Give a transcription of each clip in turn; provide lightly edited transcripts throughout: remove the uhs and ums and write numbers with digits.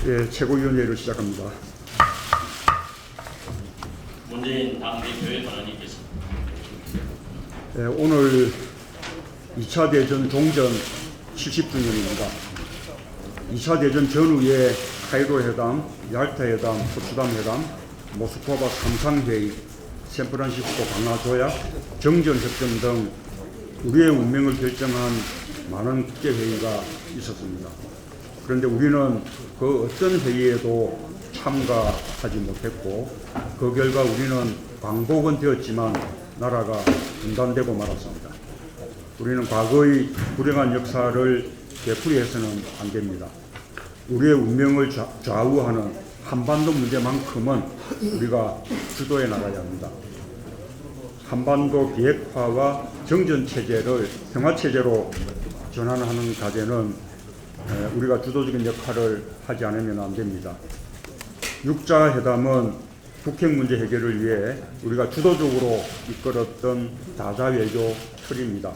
예, 최고위원회를 시작합니다. 문재인 당대표의 발언이 있겠습니다. 예, 오늘 2차 대전 종전 70주년입니다. 2차 대전 전후에 카이로 회담, 얄타 회담, 포츠담 회담, 모스크바 삼상회의, 샌프란시스코 강화 조약, 정전협정 등 우리의 운명을 결정한 많은 국제회의가 있었습니다. 그런데 우리는 그 어떤 회의에도 참가하지 못했고 그 결과 우리는 광복은 되었지만 나라가 분단되고 말았습니다. 우리는 과거의 불행한 역사를 되풀이해서는 안 됩니다. 우리의 운명을 좌우하는 한반도 문제만큼은 우리가 주도해 나가야 합니다. 한반도 비핵화와 정전체제를 평화체제로 전환하는 과제는 우리가 주도적인 역할을 하지 않으면 안 됩니다. 육자 회담은 북핵 문제 해결을 위해 우리가 주도적으로 이끌었던 다자 외교 틀입니다.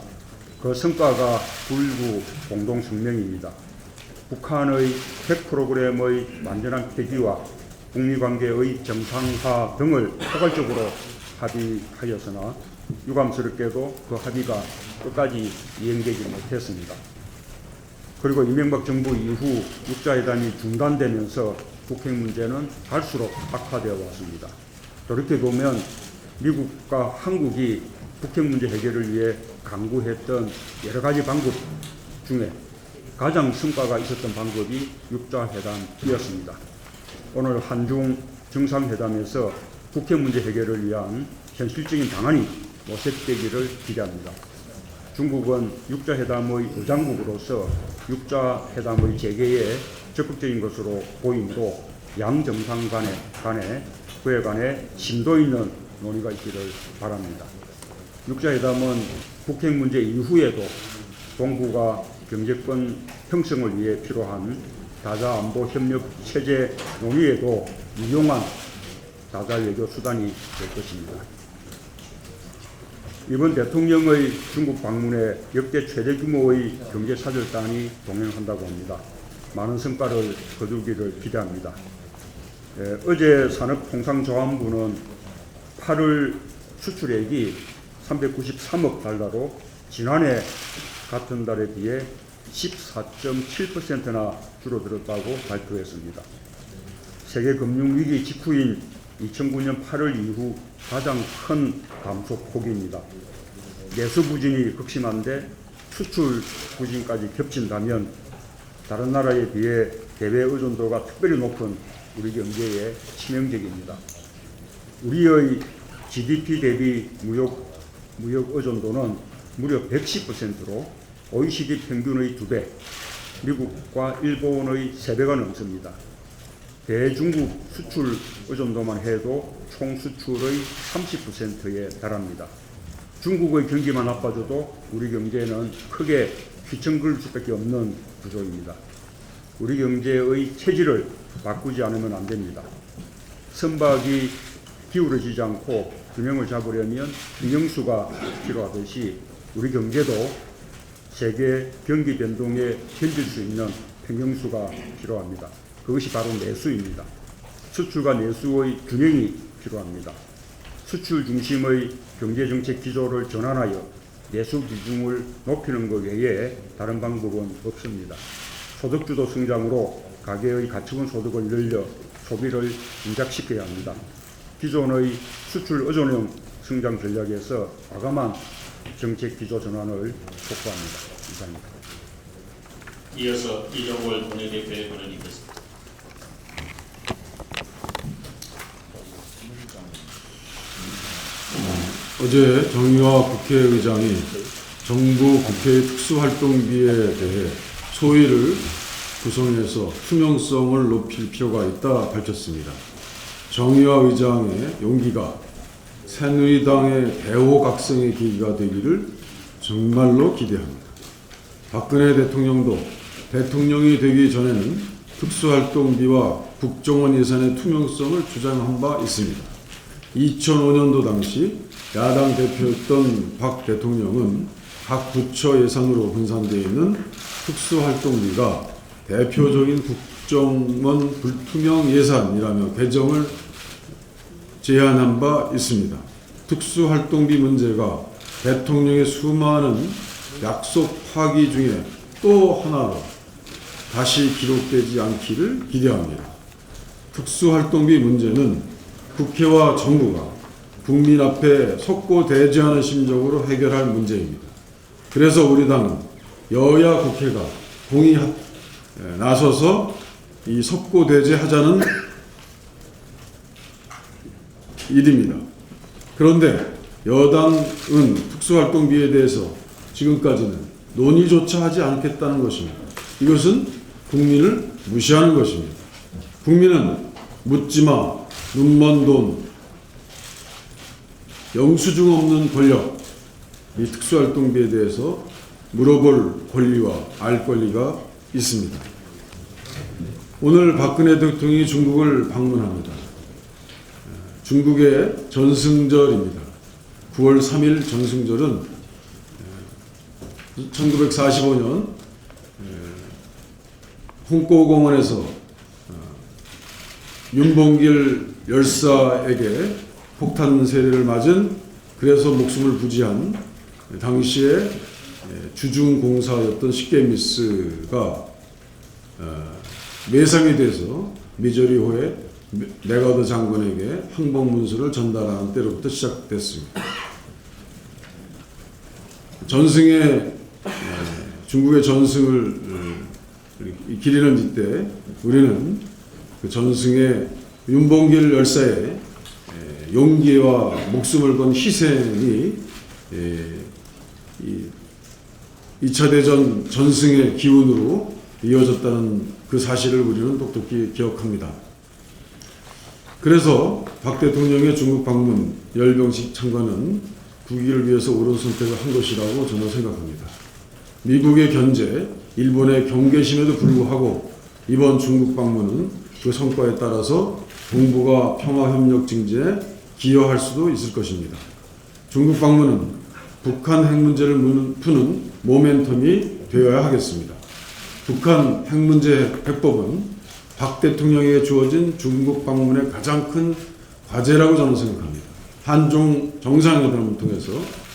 그 성과가 불구 공동 성명입니다. 북한의 핵 프로그램의 완전한 폐기와 북미 관계의 정상화 등을 포괄적으로 합의하였으나 유감스럽게도 그 합의가 끝까지 이행되지 못했습니다. 그리고 이명박 정부 이후 육자회담이 중단되면서 북핵 문제는 갈수록 악화되어 왔습니다. 이렇게 보면 미국과 한국이 북핵 문제 해결을 위해 강구했던 여러 가지 방법 중에 가장 성과가 있었던 방법이 육자회담이었습니다. 오늘 한중 정상회담에서 북핵 문제 해결을 위한 현실적인 방안이 모색되기를 기대합니다. 중국은 육자회담의 의장국으로서 육자회담의 재개에 적극적인 것으로 보이므로 양 정상 간에 그에 관해 심도 있는 논의가 있기를 바랍니다. 육자회담은 북핵 문제 이후에도 동북아 경제권 형성을 위해 필요한 다자 안보 협력 체제 논의에도 유용한 다자 외교 수단이 될 것입니다. 이번 대통령의 중국 방문에 역대 최대 규모의 경제사절단이 동행한다고 합니다. 많은 성과를 거두기를 기대합니다. 어제 산업통상자원부는 8월 수출액이 393억 달러로 지난해 같은 달에 비해 14.7%나 줄어들었다고 발표했습니다. 세계 금융위기 직후인 2009년 8월 이후 가장 큰 감소 폭입니다. 내수 부진이 극심한데 수출 부진까지 겹친다면 다른 나라에 비해 대외 의존도가 특별히 높은 우리 경제에 치명적입니다. 우리의 GDP 대비 무역 의존도는 무려 110%로 OECD 평균의 2배, 미국과 일본의 3배가 넘습니다. 대중국 수출 의존도만 해도 총 수출의 30%에 달합니다. 중국의 경기만 나빠져도 우리 경제는 크게 휘청거릴 수밖에 없는 구조입니다. 우리 경제의 체질을 바꾸지 않으면 안 됩니다. 선박이 기울어지지 않고 균형을 잡으려면 균형수가 필요하듯이 우리 경제도 세계 경기 변동에 견딜 수 있는 평형수가 필요합니다. 그것이 바로 내수입니다. 수출과 내수의 균형이 필요합니다. 수출 중심의 경제정책 기조를 전환하여 내수 비중을 높이는 것 외에 다른 방법은 없습니다. 소득주도 성장으로 가계의 가처분 소득을 늘려 소비를 진작시켜야 합니다. 기존의 수출 의존형 성장 전략에서 과감한 정책 기조 전환을 촉구합니다. 이상입니다. 이어서 이종걸 원내대표의 발언이 있겠습니다. 어제 정의화 국회의장이 정부 국회 특수활동비에 대해 소위를 구성해서 투명성을 높일 필요가 있다 밝혔습니다. 정의화 의장의 용기가 새누리당의 대호각성의 계기가 되기를 정말로 기대합니다. 박근혜 대통령도 대통령이 되기 전에는 특수활동비와 국정원 예산의 투명성을 주장한 바 있습니다. 2005년도 당시 야당 대표였던 박 대통령은 각 부처 예산으로 분산되어 있는 특수활동비가 대표적인 국정원 불투명 예산이라며 개정을 제안한 바 있습니다. 특수활동비 문제가 대통령의 수많은 약속 파기 중에 또 하나로 다시 기록되지 않기를 기대합니다. 특수활동비 문제는 국회와 정부가 국민 앞에 속고대지하는 심정으로 해결할 문제입니다. 그래서 우리 당은 여야 국회가 공히 나서서 이 속고대지하자는 일입니다. 그런데 여당은 특수활동비에 대해서 지금까지는 논의조차 하지 않겠다는 것입니다. 이것은 국민을 무시하는 것입니다. 국민은 묻지마, 눈먼 돈, 영수증 없는 권력, 이 특수활동비에 대해서 물어볼 권리와 알 권리가 있습니다. 오늘 박근혜 대통령이 중국을 방문합니다. 중국의 전승절입니다. 9월 3일 전승절은 1945년 홍고공원에서 윤봉길 열사에게 폭탄 세례를 맞은, 그래서 목숨을 부지한 당시의 주중공사였던 시게미스가 매상이 돼서 미저리호의 메가더 장군에게 항복문서를 전달하는 때로부터 시작됐습니다. 전승의 중국의 전승을 기리는 이때 우리는 그 전승의 윤봉길 열사의 용기와 목숨을 건 희생이 2차 대전 전승의 기운으로 이어졌다는 그 사실을 우리는 똑똑히 기억합니다. 그래서 박 대통령의 중국 방문 열병식 참관은 국익을 위해서 옳은 선택을 한 것이라고 저는 생각합니다. 미국의 견제, 일본의 경계심에도 불구하고 이번 중국 방문은 그 성과에 따라서 동북아 평화협력 증진에 기여할 수도 있을 것입니다. 중국 방문은 북한 핵 문제를 푸는 모멘텀이 되어야 하겠습니다. 북한 핵 문제 해법은 박 대통령에게 주어진 중국 방문의 가장 큰 과제라고 저는 생각합니다. 한중 정상회담을 통해서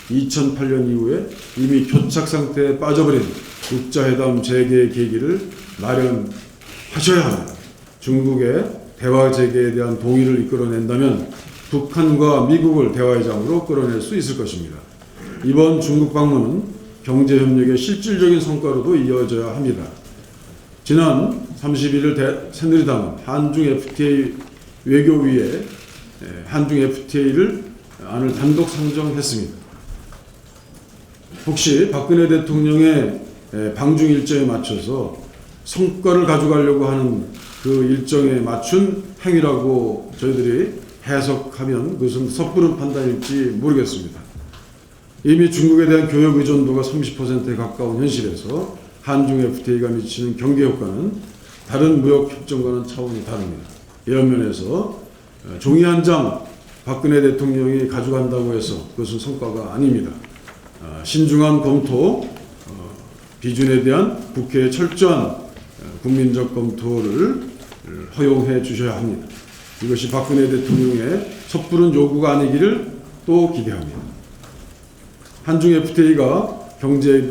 2008년 이후에 이미 교착 상태에 빠져버린 육자회담 재개의 계기를 마련하셔야 합니다. 중국의 대화 재개에 대한 동의를 이끌어낸다면 북한과 미국을 대화의 장으로 끌어낼 수 있을 것입니다. 이번 중국 방문은 경제협력의 실질적인 성과로도 이어져야 합니다. 지난 31일 새누리당은 한중 FTA 외교위에 한중 FTA를 안을 단독 상정했습니다. 혹시 박근혜 대통령의 방중 일정에 맞춰서 성과를 가져가려고 하는 그 일정에 맞춘 행위라고 저희들이 해석하면 그것은 섣부른 판단일지 모르겠습니다. 이미 중국에 대한 교역 의존도가 30%에 가까운 현실에서 한중 FTA가 미치는 경계 효과는 다른 무역 협정과는 차원이 다릅니다. 이런 면에서 종이 한 장 박근혜 대통령이 가져간다고 해서 그것은 성과가 아닙니다. 신중한 검토, 비준에 대한 국회의 철저한 국민적 검토를 허용해 주셔야 합니다. 이것이 박근혜 대통령의 섣부른 요구가 아니기를 또 기대합니다. 한중 FTA가 경제에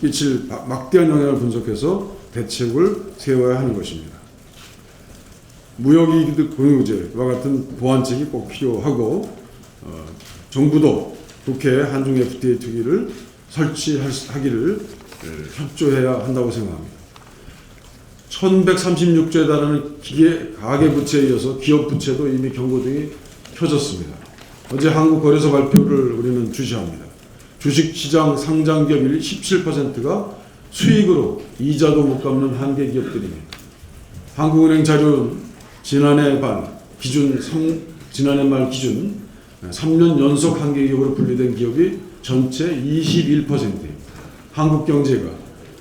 미칠 막대한 영향을 분석해서 대책을 세워야 하는 것입니다. 무역이득 공유제와 같은 보완책이 꼭 필요하고 정부도 국회에 한중 FTA 특위를 설치하기를 협조해야 한다고 생각합니다. 1136조에 달하는 가계부채에 이어서 기업부채도 이미 경고등이 켜졌습니다. 어제 한국거래소 발표를 우리는 주시합니다. 주식시장 상장기업 17%가 수익으로 이자도 못 갚는 한계 기업들입니다. 한국은행 자료는 지난해 말 기준 3년 연속 한계 기업으로 분류된 기업이 전체 21%입니다. 한국 경제가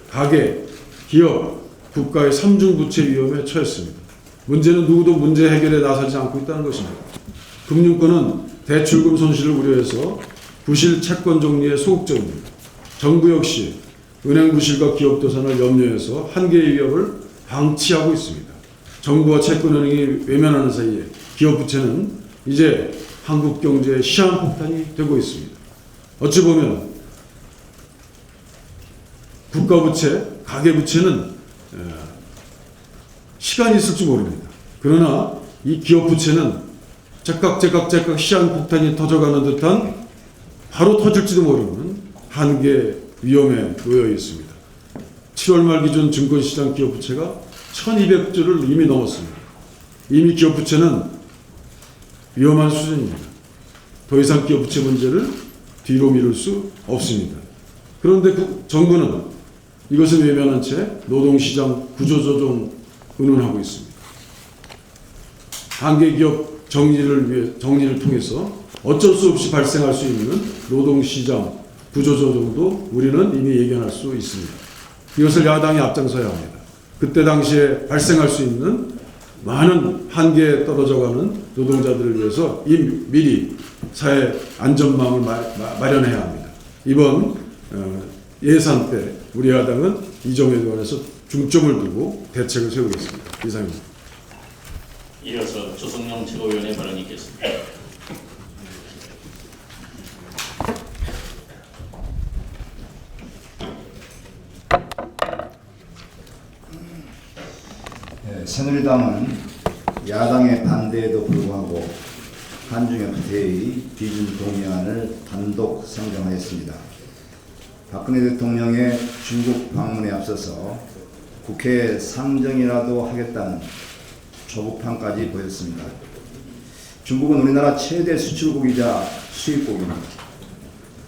가계, 기업, 국가의 삼중부채 위험에 처했습니다. 문제는 누구도 문제 해결에 나서지 않고 있다는 것입니다. 금융권은 대출금 손실을 우려해서 부실 채권 정리에 소극적입니다. 정부 역시 은행 부실과 기업 도산을 염려해서 한계의 위협을 방치하고 있습니다. 정부와 채권은행이 외면하는 사이에 기업 부채는 이제 한국 경제의 시한폭탄이 되고 있습니다. 어찌 보면 국가 부채, 가계 부채는 시간이 있을지 모릅니다. 그러나 이 기업 부채는 제깍 시한폭탄이 터져가는 듯한 바로 터질지도 모르는 한계 위험에 놓여 있습니다. 7월 말 기준 증권시장 기업 부채가 1200조를 이미 넘었습니다. 이미 기업 부채는 위험한 수준입니다. 더 이상 기업 부채 문제를 뒤로 미룰 수 없습니다. 그런데 정부는 이것을 외면한 채 노동시장 구조조정 운운하고 있습니다. 한계 기업 정리를 통해서 어쩔 수 없이 발생할 수 있는 노동시장 구조조정도 우리는 이미 예견할 수 있습니다. 이것을 야당이 앞장서야 합니다. 그때 당시에 발생할 수 있는 많은 한계에 떨어져가는 노동자들을 위해서 미리 사회 안전망을 마련해야 합니다. 이번 예산 때 우리 야당은 이 점에 관해서 중점을 두고 대책을 세우겠습니다. 이상입니다. 이어서 조성영 최고위원의 발언이 있겠습니다. 새누리당은 야당의 반대에도 불구하고 한중FTA 비준 동의안을 단독 상정하였습니다. 박근혜 대통령의 중국 방문에 앞서서 국회에 상정이라도 하겠다는 조급함까지 보였습니다. 중국은 우리나라 최대 수출국이자 수입국입니다.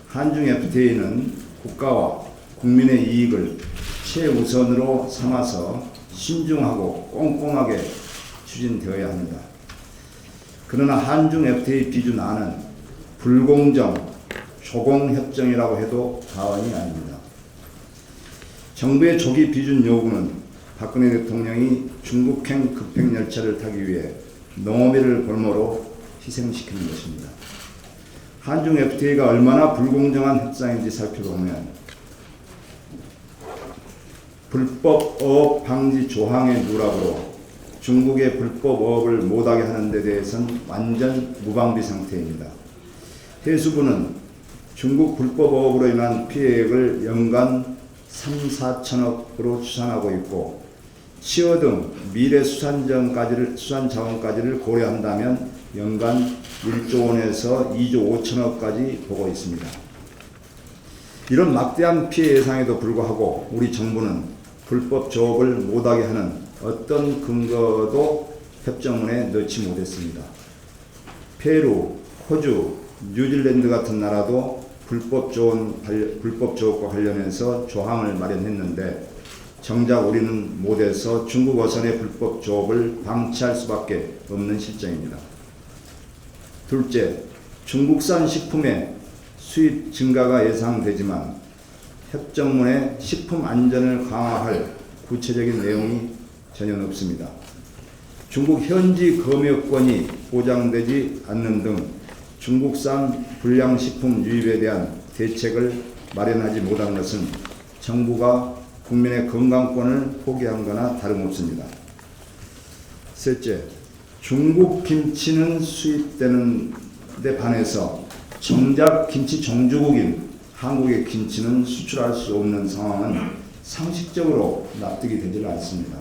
한중FTA는 국가와 국민의 이익을 최우선으로 삼아서 신중하고 꼼꼼하게 추진되어야 합니다. 그러나 한중 FTA 비준안은 불공정, 조공협정이라고 해도 과언이 아닙니다. 정부의 조기 비준 요구는 박근혜 대통령이 중국행 급행열차를 타기 위해 농업인을 볼모로 희생시키는 것입니다. 한중 FTA가 얼마나 불공정한 협상인지 살펴보면 불법 어업 방지 조항의 누락으로 중국의 불법 어업을 못하게 하는 데 대해서는 완전 무방비 상태입니다. 해수부는 중국 불법 어업으로 인한 피해액을 연간 3, 4천억으로 추산하고 있고 치어 등 미래 수산 자원까지를 고려한다면 연간 1조 원에서 2조 5천억까지 보고 있습니다. 이런 막대한 피해 예상에도 불구하고 우리 정부는 불법 조업을 못하게 하는 어떤 근거도 협정문에 넣지 못했습니다. 페루, 호주, 뉴질랜드 같은 나라도 불법 조업과 관련해서 조항을 마련했는데 정작 우리는 못해서 중국 어선의 불법 조업을 방치할 수밖에 없는 실정입니다. 둘째, 중국산 식품의 수입 증가가 예상되지만 협정문에 식품 안전을 강화할 구체적인 내용이 전혀 없습니다. 중국 현지 검역권이 보장되지 않는 등 중국산 불량식품 유입에 대한 대책을 마련하지 못한 것은 정부가 국민의 건강권을 포기한 거나 다름없습니다. 셋째, 중국 김치는 수입되는 데 반해서 정작 김치 종주국인 한국의 김치는 수출할 수 없는 상황은 상식적으로 납득이 되지 않습니다.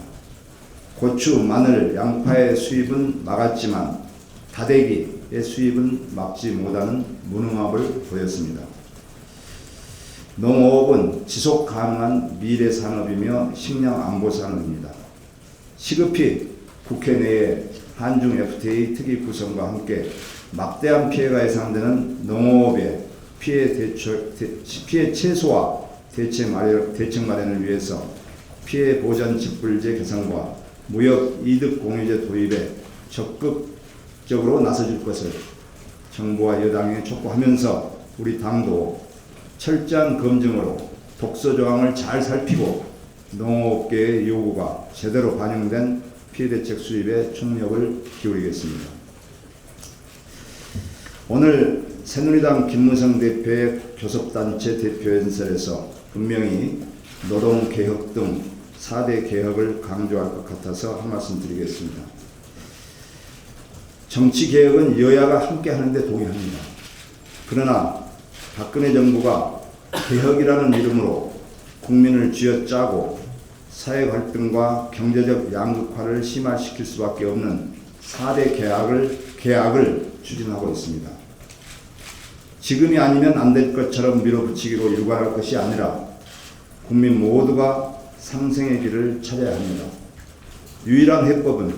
고추, 마늘, 양파의 수입은 막았지만 다대기의 수입은 막지 못하는 무능함을 보였습니다. 농업은 지속 가능한 미래 산업이며 식량 안보 산업입니다. 시급히 국회 내에 한중 FTA 특위 구성과 함께 막대한 피해가 예상되는 농업의 피해 최소화 대책 마련을 위해서 피해 보전 직불제 개선과 무역 이득 공유제 도입에 적극적으로 나서줄 것을 정부와 여당에 촉구하면서 우리 당도 철저한 검증으로 독소 조항을 잘 살피고 농업계의 요구가 제대로 반영된 피해 대책 수립에 총력을 기울이겠습니다. 오늘 새누리당 김무성 대표의 교섭단체 대표연설에서 분명히 노동개혁 등 4대 개혁을 강조할 것 같아서 한 말씀 드리겠습니다. 정치개혁은 여야가 함께 하는데 동의합니다. 그러나 박근혜 정부가 개혁이라는 이름으로 국민을 쥐어짜고 사회 갈등과 경제적 양극화를 심화시킬 수밖에 없는 4대 개혁을 추진하고 있습니다. 지금이 아니면 안 될 것처럼 밀어붙이기로 일관할 것이 아니라 국민 모두가 상생의 길을 찾아야 합니다. 유일한 해법은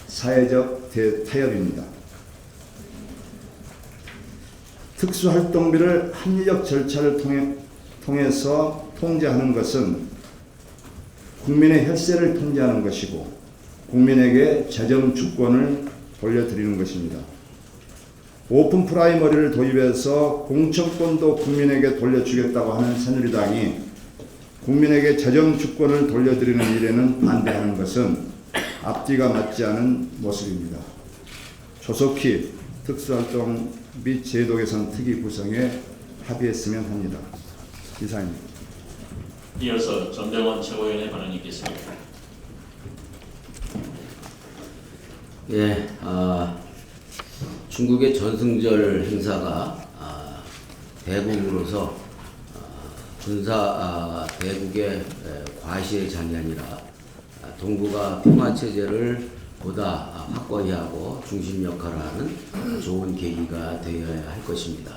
사회적 타협입니다. 특수활동비를 합리적 절차를 통해서 통제하는 것은 국민의 혈세를 통제하는 것이고 국민에게 재정 주권을 돌려드리는 것입니다. 오픈 프라이머리를 도입해서 공천권도 국민에게 돌려주겠다고 하는 새누리당이 국민에게 재정 주권을 돌려드리는 일에는 반대하는 것은 앞뒤가 맞지 않은 모습입니다. 조속히 특수활동 및 제도 개선 특위 구성에 합의했으면 합니다. 이상입니다. 이어서 전병헌 최고위원의 발언이 있겠습니다. 예, 중국의 전승절 행사가 대국으로서 군사 대국의 과시의 장이 아니라 동북아 평화체제를 보다 확고히 하고 중심 역할을 하는 좋은 계기가 되어야 할 것입니다.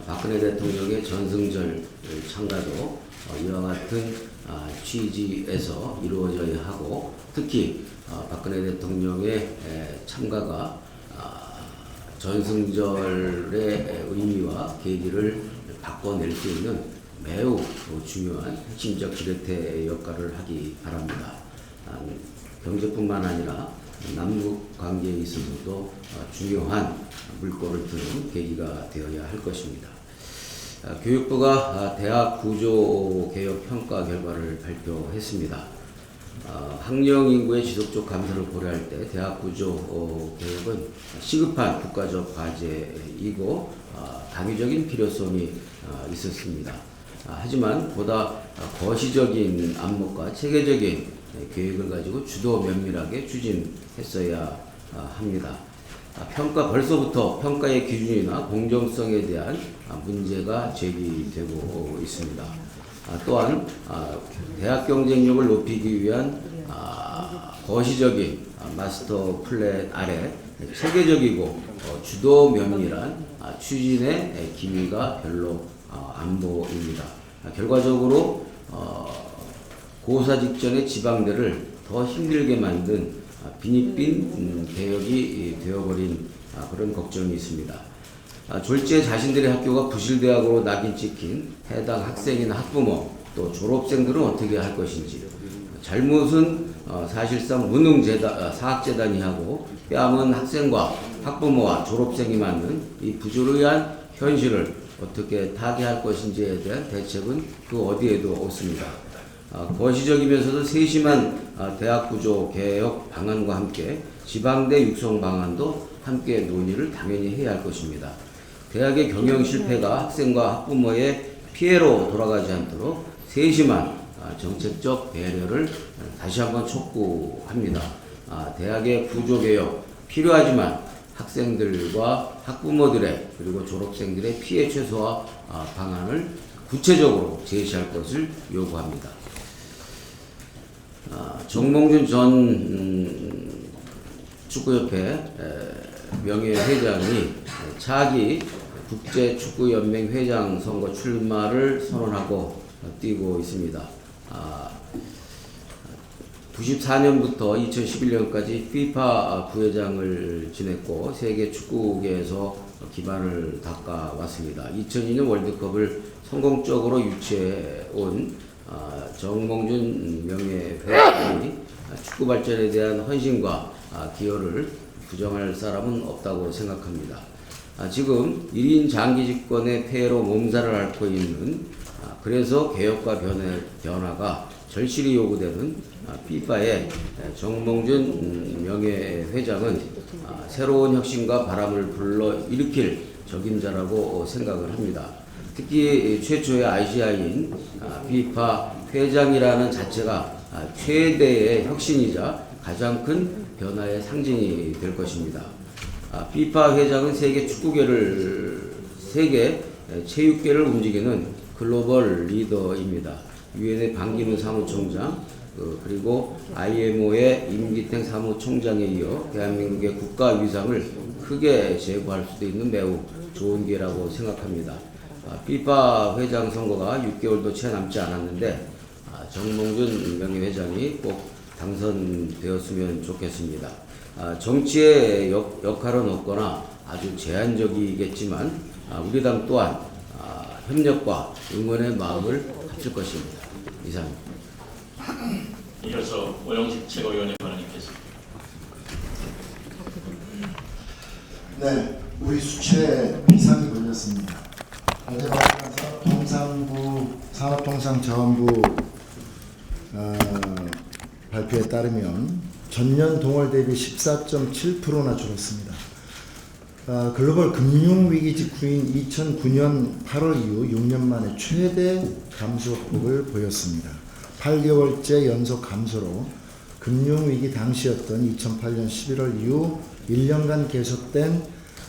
박근혜 대통령의 전승절 참가도 이와 같은 취지에서 이루어져야 하고, 특히 박근혜 대통령의 참가가 전승절의 의미와 계기를 바꿔낼 수 있는 매우 중요한 핵심적 지렛대 역할을 하기 바랍니다. 경제뿐만 아니라 남북 관계에 있어서도 중요한 물꼬를 트는 계기가 되어야 할 것입니다. 교육부가 대학 구조 개혁 평가 결과를 발표했습니다. 학령 인구의 지속적 감소를 고려할 때 대학 구조 개혁은 시급한 국가적 과제이고 당위적인 필요성이 있었습니다. 하지만 보다 거시적인 안목과 체계적인 계획을 가지고 주도 면밀하게 추진했어야 합니다. 벌써부터 평가의 기준이나 공정성에 대한 문제가 제기되고 있습니다. 또한 대학 경쟁력을 높이기 위한 거시적인 마스터 플랜 아래 체계적이고 주도 면밀한 추진의 기미가 별로 안 보입니다. 결과적으로 고사 직전의 지방대를 더 힘들게 만든 빈익빈 개혁이 되어버린 그런 걱정이 있습니다. 졸지에 자신들의 학교가 부실대학으로 낙인 찍힌 해당 학생이나 학부모 또 졸업생들은 어떻게 할 것인지, 잘못은 사실상 사학재단이 하고 뺨은 학생과 학부모와 졸업생이 맞는 이 부조리한 현실을 어떻게 타개할 것인지에 대한 대책은 그 어디에도 없습니다. 거시적이면서도 세심한 대학 구조 개혁 방안과 함께 지방대 육성 방안도 함께 논의를 당연히 해야 할 것입니다. 대학의 경영 실패가 학생과 학부모의 피해로 돌아가지 않도록 세심한 정책적 배려를 다시 한번 촉구합니다. 대학의 구조 개혁 필요하지만 학생들과 학부모들의 그리고 졸업생들의 피해 최소화 방안을 구체적으로 제시할 것을 요구합니다. 정몽준 전 축구협회 명예회장이 차기 국제축구연맹 회장 선거 출마를 선언하고 뛰고 있습니다. 94년부터 2011년까지 FIFA 부회장을 지냈고 세계 축구계에서 기반을 닦아왔습니다. 2002년 월드컵을 성공적으로 유치해온 정몽준 명예회장이 축구 발전에 대한 헌신과 기여를 부정할 사람은 없다고 생각합니다. 지금 1인 장기 집권의 폐해로 몸살을 앓고 있는, 그래서 개혁과 변화가 절실히 요구되는 FIFA의 정몽준 명예회장은 새로운 혁신과 바람을 불러일으킬 적임자라고 생각을 합니다. 특히 최초의 ICI인 피파 회장이라는 자체가 최대의 혁신이자 가장 큰 변화의 상징이 될 것입니다. 피파 회장은 세계 체육계를 움직이는 글로벌 리더입니다. 유엔의 반기문 사무총장, 그리고 IMO의 임기택 사무총장에 이어 대한민국의 국가 위상을 크게 제고할 수도 있는 매우 좋은 기회라고 생각합니다. 피파 회장 선거가 6개월도 채 남지 않았는데 정몽준 명예회장이 꼭 당선되었으면 좋겠습니다. 정치의 역할은 없거나 아주 제한적이겠지만 우리 당 또한 협력과 응원의 마음을 갖출 것입니다. 이상입니다. 이어서 오영식 최고위원의 발언이겠습니다. 네, 우리 수채에 비상이 걸렸습니다. 어제 발표한 산업통상자원부 발표에 따르면 전년 동월 대비 14.7%나 줄었습니다. 글로벌 금융위기 직후인 2009년 8월 이후 6년 만에 최대 감소폭을 보였습니다. 8개월째 연속 감소로 금융위기 당시였던 2008년 11월 이후 1년간 계속된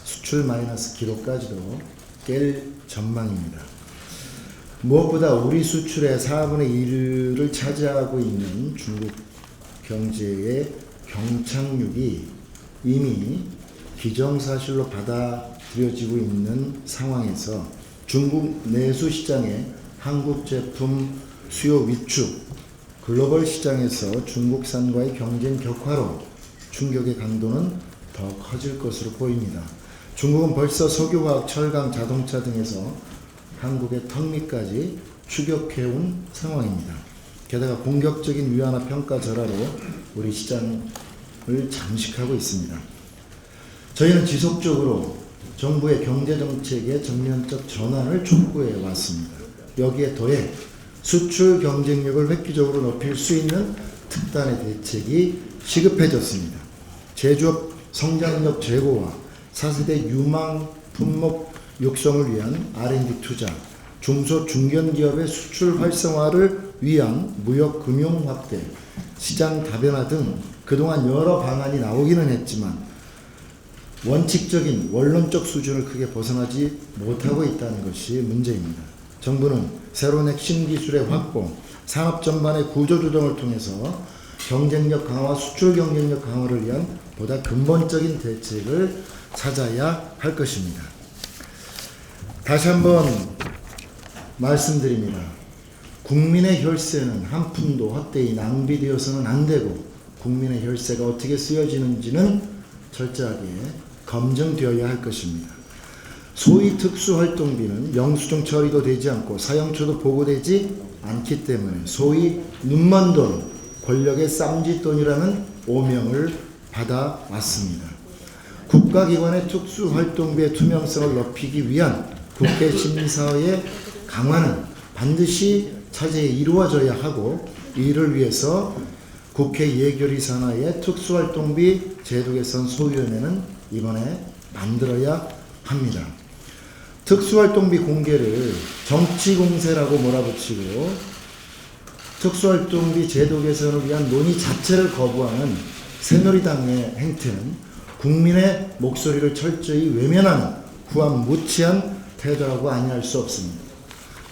수출 마이너스 기록까지도 깰 전망입니다. 무엇보다 우리 수출의 4분의 1을 차지하고 있는 중국 경제의 경착륙이 이미 기정사실로 받아들여지고 있는 상황에서 중국 내수 시장의 한국 제품 수요 위축, 글로벌 시장에서 중국산과의 경쟁 격화로 충격의 강도는 더 커질 것으로 보입니다. 중국은 벌써 석유화학, 철강, 자동차 등에서 한국의 턱밑까지 추격해온 상황입니다. 게다가 공격적인 위안화 평가 절하로 우리 시장을 잠식하고 있습니다. 저희는 지속적으로 정부의 경제정책의 전면적 전환을 촉구해 왔습니다. 여기에 더해 수출 경쟁력을 획기적으로 높일 수 있는 특단의 대책이 시급해졌습니다. 제조업 성장력 제고와 4세대 유망 품목 육성을 위한 R&D 투자, 중소 중견기업의 수출 활성화를 위한 무역 금융 확대, 시장 다변화 등 그동안 여러 방안이 나오기는 했지만 원칙적인 원론적 수준을 크게 벗어나지 못하고 있다는 것이 문제입니다. 정부는 새로운 핵심 기술의 확보, 산업 전반의 구조조정을 통해서 경쟁력 강화, 수출 경쟁력 강화를 위한 보다 근본적인 대책을 찾아야 할 것입니다. 다시 한번 말씀드립니다. 국민의 혈세는 한 푼도 헛되이 낭비되어서는 안 되고 국민의 혈세가 어떻게 쓰여지는지는 철저하게 검증되어야 할 것입니다. 소위 특수활동비는 영수증 처리도 되지 않고 사용처도 보고되지 않기 때문에 소위 눈먼 돈, 권력의 쌈짓돈이라는 오명을 받아왔습니다. 국가기관의 특수활동비의 투명성을 높이기 위한 국회 심사의 강화는 반드시 차제에 이루어져야 하고 이를 위해서 국회 예결위 산하의 특수활동비 제도 개선 소위원회는 이번에 만들어야 합니다. 특수활동비 공개를 정치공세라고 몰아붙이고 특수활동비 제도 개선을 위한 논의 자체를 거부하는 새누리당의 행태는 국민의 목소리를 철저히 외면하는 후한무치한 태도라고 아니할 수 없습니다.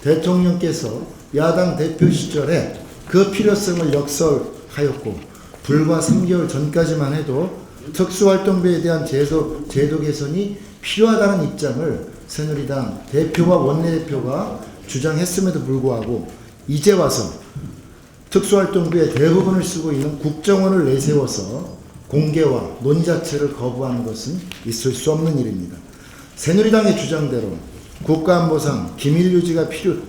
대통령께서 야당 대표 시절에 그 필요성을 역설하였고 불과 3개월 전까지만 해도 특수활동비에 대한 제도 개선이 필요하다는 입장을 새누리당 대표와 원내대표가 주장했음에도 불구하고 이제 와서 특수활동비의 대부분을 쓰고 있는 국정원을 내세워서 공개와 논의 자체를 거부하는 것은 있을 수 없는 일입니다. 새누리당의 주장대로 국가안보상 기밀유지가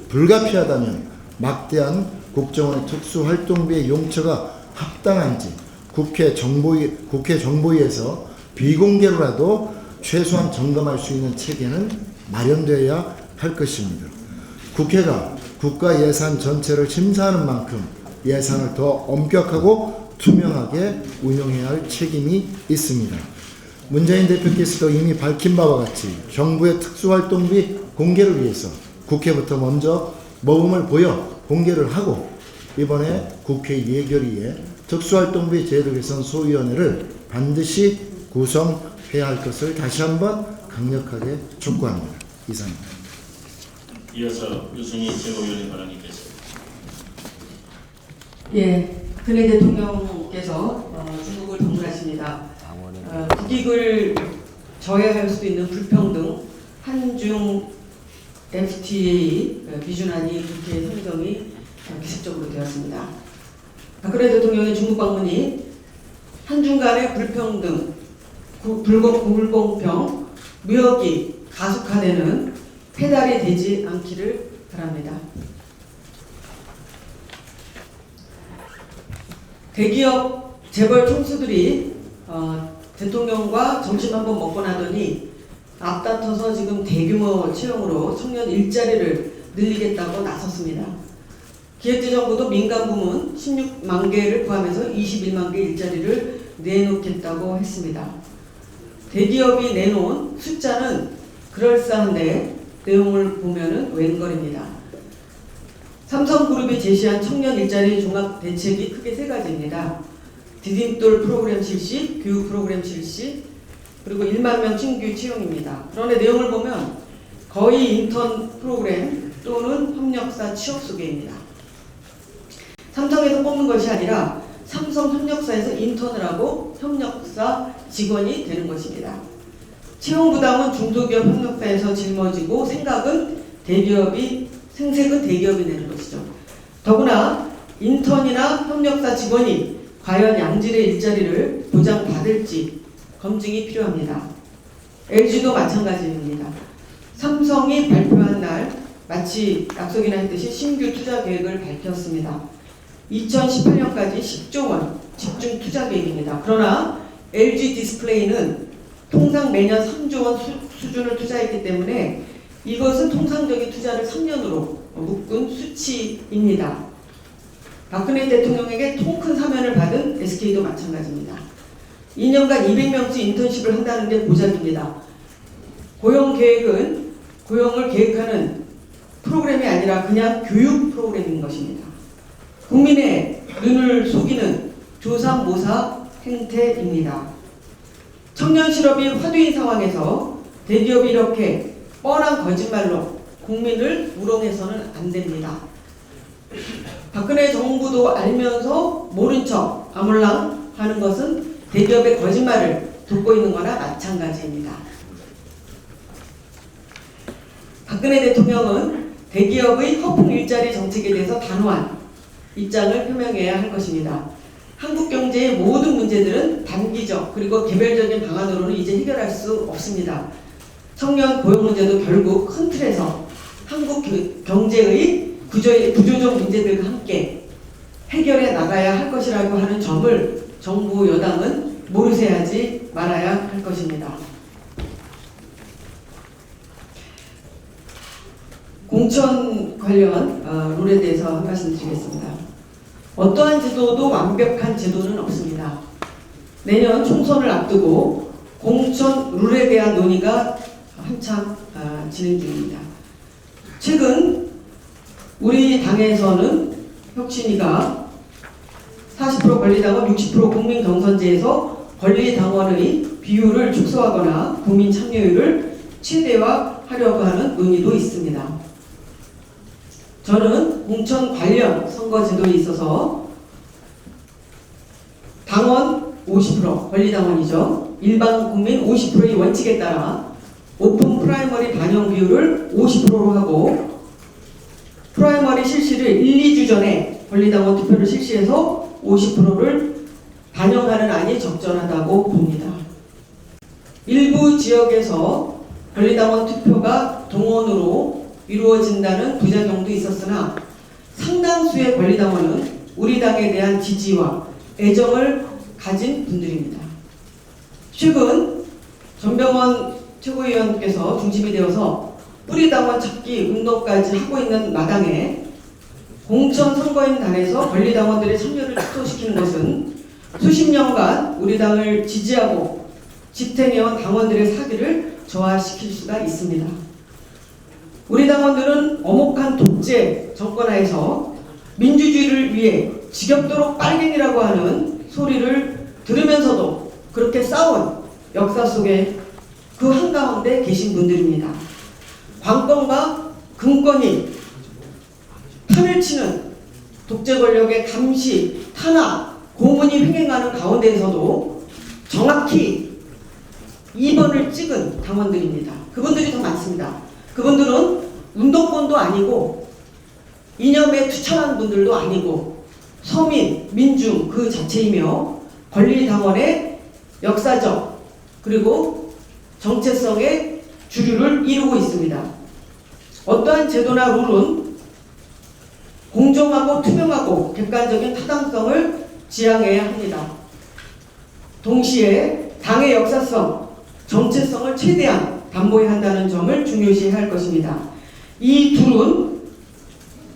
불가피하다면 막대한 국정원의 특수활동비의 용처가 합당한지 국회 정보위에서 비공개로라도 최소한 점검할 수 있는 체계는 마련되어야 할 것입니다. 국회가 국가 예산 전체를 심사하는 만큼 예산을 더 엄격하고 투명하게 운영해야 할 책임이 있습니다. 문재인 대표께서도 이미 밝힌 바와 같이 정부의 특수활동비 공개를 위해서 국회부터 먼저 모범을 보여 공개를 하고 이번에 국회 예결위에 특수활동비 제도 개선 소위원회를 반드시 구성해야 할 것을 다시 한번 강력하게 촉구합니다. 이상입니다. 이어서 유승희 최고위원님 발언이겠습니다. 예, 근해 대통령께서 중국을 방문하십니다. 국익을 저해할 수도 있는 불평등 한중 FTA 비준안이 국회 선정이 기습적으로 되었습니다. 박근혜 대통령의 중국 방문이 한중 간의 불평등, 불공평, 무역이 가속화되는 페달이 되지 않기를 바랍니다. 대기업 재벌 총수들이 대통령과 점심 한번 먹고 나더니 앞다퉈서 지금 대규모 채용으로 청년 일자리를 늘리겠다고 나섰습니다. 기획재정부도 민간 부문 16만 개를 포함해서 21만 개 일자리를 내놓겠다고 했습니다. 대기업이 내놓은 숫자는 그럴싸한데 내용을 보면은 웬걸입니다. 삼성그룹이 제시한 청년 일자리 종합 대책이 크게 세 가지입니다. 디딤돌 프로그램 실시, 교육 프로그램 실시, 그리고 1만 명 신규 채용입니다. 그런데 내용을 보면 거의 인턴 프로그램 또는 협력사 취업 소개입니다. 삼성에서 뽑는 것이 아니라 삼성 협력사에서 인턴을 하고 협력사 직원이 되는 것입니다. 채용 부담은 중소기업 협력사에서 짊어지고 생색은 대기업이 내는 것이죠. 더구나 인턴이나 협력사 직원이 과연 양질의 일자리를 보장받을지 검증이 필요합니다. LG도 마찬가지입니다. 삼성이 발표한 날 마치 약속이나 했듯이 신규 투자 계획을 밝혔습니다. 2018년까지 10조 원 집중 투자 계획입니다. 그러나 LG 디스플레이는 통상 매년 3조 원 수준을 투자했기 때문에 이것은 통상적인 투자를 3년으로 묶은 수치입니다. 박근혜 대통령에게 통 큰 사면을 받은 SK도 마찬가지입니다. 2년간 200명씩 인턴십을 한다는 게 고작입니다. 고용 계획은 고용을 계획하는 프로그램이 아니라 그냥 교육 프로그램인 것입니다. 국민의 눈을 속이는 조삼모사 행태입니다. 청년 실업이 화두인 상황에서 대기업이 이렇게 뻔한 거짓말로 국민을 우롱해서는 안 됩니다. 박근혜 정부도 알면서 모른 척 아몰랑 하는 것은 대기업의 거짓말을 돕고 있는 거나 마찬가지입니다. 박근혜 대통령은 대기업의 허풍 일자리 정책에 대해서 단호한 입장을 표명해야 할 것입니다. 한국 경제의 모든 문제들은 단기적 그리고 개별적인 방안으로는 이제 해결할 수 없습니다. 청년 고용 문제도 결국 큰 틀에서 한국 경제의 구조적 문제들과 함께 해결해 나가야 할 것이라고 하는 점을 정부 여당은 모르쇠하지 말아야 할 것입니다. 공천 관련 룰에 대해서 한 말씀 드리겠습니다. 어떠한 제도도 완벽한 제도는 없습니다. 내년 총선을 앞두고 공천 룰에 대한 논의가 한참 진행 중입니다. 최근 우리 당에서는 혁신위가 40% 권리당원, 60% 국민경선제에서 권리당원의 비율을 축소하거나 국민 참여율을 최대화하려고 하는 논의도 있습니다. 저는 공천 관련 선거제도에 있어서 당원 50%, 권리당원이죠. 일반 국민 50%의 원칙에 따라 오픈 프라이머리 반영 비율을 50%로 하고 프라이머리 실시를 1, 2주 전에 권리당원 투표를 실시해서 50%를 반영하는 안이 적절하다고 봅니다. 일부 지역에서 권리당원 투표가 동원으로 이루어진다는 부작용도 있었으나 상당수의 권리당원은 우리 당에 대한 지지와 애정을 가진 분들입니다. 최근 전병헌 최고위원께서 중심이 되어서 뿌리당원 찾기 운동까지 하고 있는 마당에 공천 선거인단에서 권리당원들의 참여를 축소시키는 것은 수십 년간 우리 당을 지지하고 지탱해온 당원들의 사기를 저하시킬 수가 있습니다. 우리 당원들은 엄혹한 독재 정권하에서 민주주의를 위해 지겹도록 빨갱이라고 하는 소리를 들으면서도 그렇게 싸운 역사 속에 그 한가운데 계신 분들입니다. 관권과 금권이 판을 치는 독재 권력의 감시, 탄압, 고문이 횡행하는 가운데에서도 정확히 2번을 찍은 당원들입니다. 그분들이 더 많습니다. 그분들은 운동권도 아니고 이념에 투철한 분들도 아니고 서민, 민중 그 자체이며 권리당원의 역사적 그리고 정체성의 주류를 이루고 있습니다. 어떠한 제도나 룰은 공정하고 투명하고 객관적인 타당성을 지향해야 합니다. 동시에 당의 역사성, 정체성을 최대한 담보해야 한다는 점을 중요시해야 할 것입니다. 이 둘은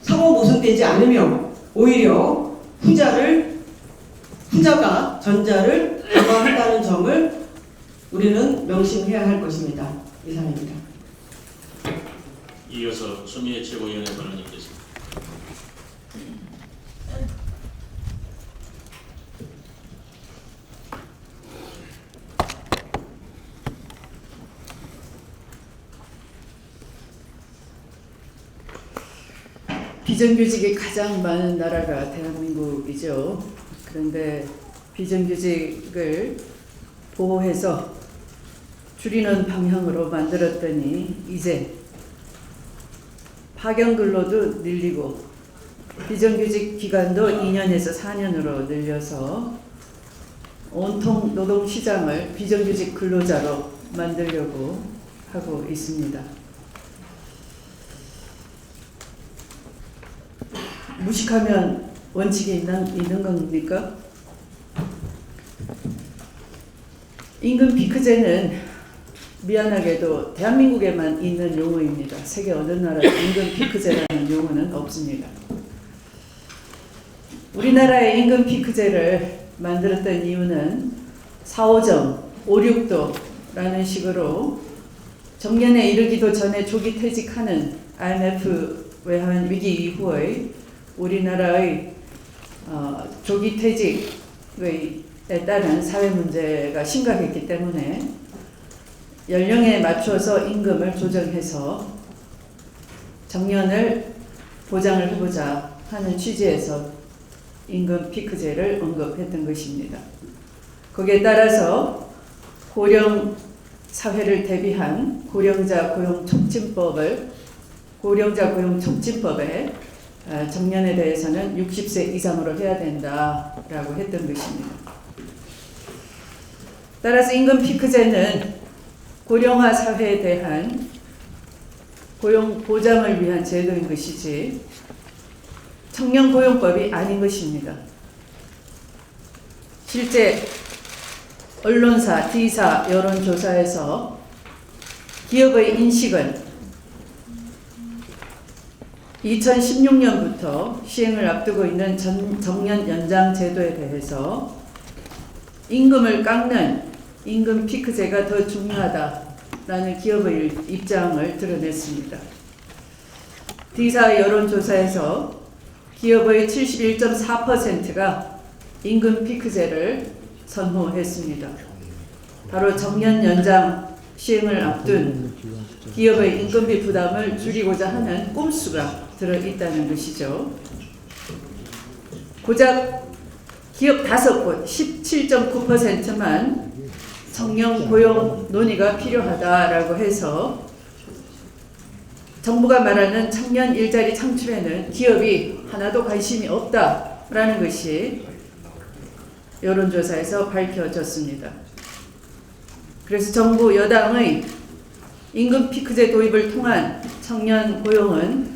상호 모순되지 않으며 오히려 후자가 전자를 강화한다는 점을 우리는 명심해야 할 것입니다. 이상입니다. 이어서 추미애 최고위원의 발언이 있겠습니다. 비정규직이 가장 많은 나라가 대한민국이죠. 그런데 비정규직을 보호해서 줄이는 방향으로 만들었더니 이제 파견 근로도 늘리고 비정규직 기간도 2년에서 4년으로 늘려서 온통 노동시장을 비정규직 근로자로 만들려고 하고 있습니다. 무식하면 원칙이 있는 겁니까? 임금 피크제는 미안하게도 대한민국에만 있는 용어입니다. 세계 어느 나라에 임금 피크제라는 용어는 없습니다. 우리나라의 임금 피크제를 만들었던 이유는 4.5점, 5.6도라는 식으로 정년에 이르기도 전에 조기 퇴직하는 IMF 외환 위기 이후의 우리나라의 조기 퇴직에 따른 사회 문제가 심각했기 때문에 연령에 맞춰서 임금을 조정해서 정년을 보장을 해보자 하는 취지에서 임금 피크제를 언급했던 것입니다. 거기에 따라서 고령 사회를 대비한 고령자 고용 촉진법에 정년에 대해서는 60세 이상으로 해야 된다라고 했던 것입니다. 따라서 임금 피크제는 고령화 사회에 대한 고용 보장을 위한 제도인 것이지 청년 고용법이 아닌 것입니다. 실제 언론사, D사 여론조사에서 기업의 인식은 2016년부터 시행을 앞두고 있는 정년 연장 제도에 대해서 임금을 깎는 임금 피크제가 더 중요하다라는 기업의 입장을 드러냈습니다. D사 여론조사에서 기업의 71.4%가 임금 피크제를 선호했습니다. 바로 정년 연장 시행을 앞둔 기업의 인건비 부담을 줄이고자 하는 꼼수가 들어있다는 것이죠. 고작 기업 5곳 17.9%만 청년 고용 논의가 필요하다라고 해서 정부가 말하는 청년 일자리 창출에는 기업이 하나도 관심이 없다라는 것이 여론조사에서 밝혀졌습니다. 그래서 정부 여당의 임금 피크제 도입을 통한 청년 고용은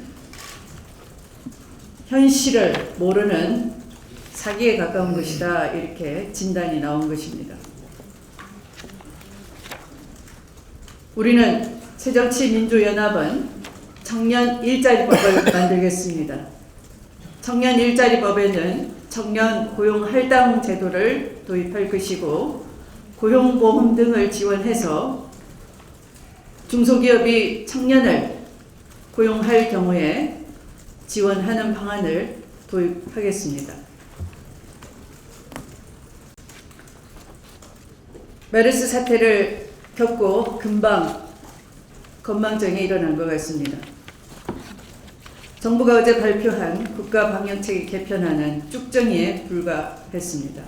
현실을 모르는 사기에 가까운 것이다, 이렇게 진단이 나온 것입니다. 우리는 새정치민주연합은 청년 일자리법을 만들겠습니다. 청년 일자리법에는 청년 고용 할당 제도를 도입할 것이고 고용보험 등을 지원해서 중소기업이 청년을 고용할 경우에 지원하는 방안을 도입하겠습니다. 메르스 사태를 겪고 금방 건망증이 일어난 것 같습니다. 정부가 어제 발표한 국가방역체계 개편안은 쭉정이에 불과했습니다.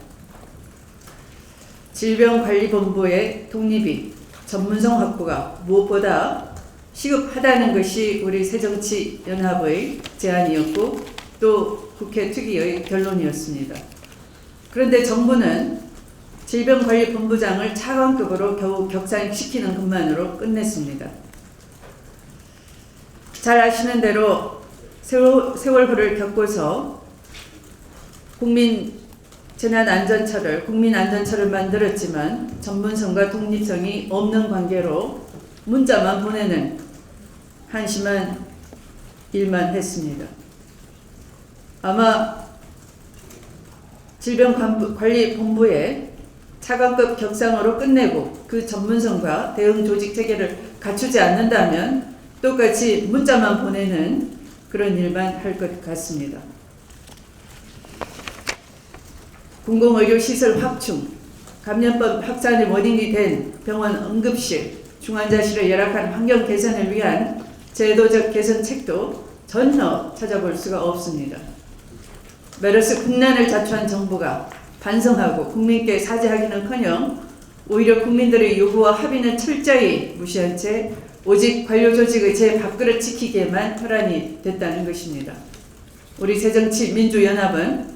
질병관리본부의 독립이 전문성 확보가 무엇보다 시급하다는 것이 우리 새정치연합의 제안이었고 또 국회 특위의 결론이었습니다. 그런데 정부는 질병관리본부장을 차관급으로 겨우 격상시키는 것만으로 끝냈습니다. 잘 아시는 대로 세월호를 겪고서 국민안전처를 만들었지만 전문성과 독립성이 없는 관계로 문자만 보내는 한심한 일만 했습니다. 아마 질병관리본부의 차관급 격상으로 끝내고 그 전문성과 대응 조직 체계를 갖추지 않는다면 똑같이 문자만 보내는 그런 일만 할 것 같습니다. 공공의료시설 확충, 감염병 확산의 원인이 된 병원 응급실, 중환자실의 열악한 환경 개선을 위한 제도적 개선책도 전혀 찾아볼 수가 없습니다. 메르스 국난을 자초한 정부가 반성하고 국민께 사죄하기는커녕 오히려 국민들의 요구와 합의는 철저히 무시한 채 오직 관료 조직의 제 밥그릇 지키기에만 혈안이 됐다는 것입니다. 우리 새정치민주연합은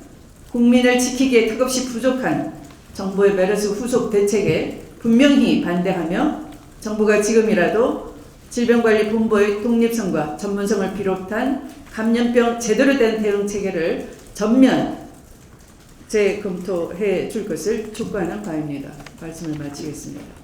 국민을 지키기에 턱없이 부족한 정부의 메르스 후속 대책에 분명히 반대하며 정부가 지금이라도 질병관리본부의 독립성과 전문성을 비롯한 감염병 제대로 된 대응 체계를 전면 재검토해 줄 것을 촉구하는 바입니다. 말씀을 마치겠습니다.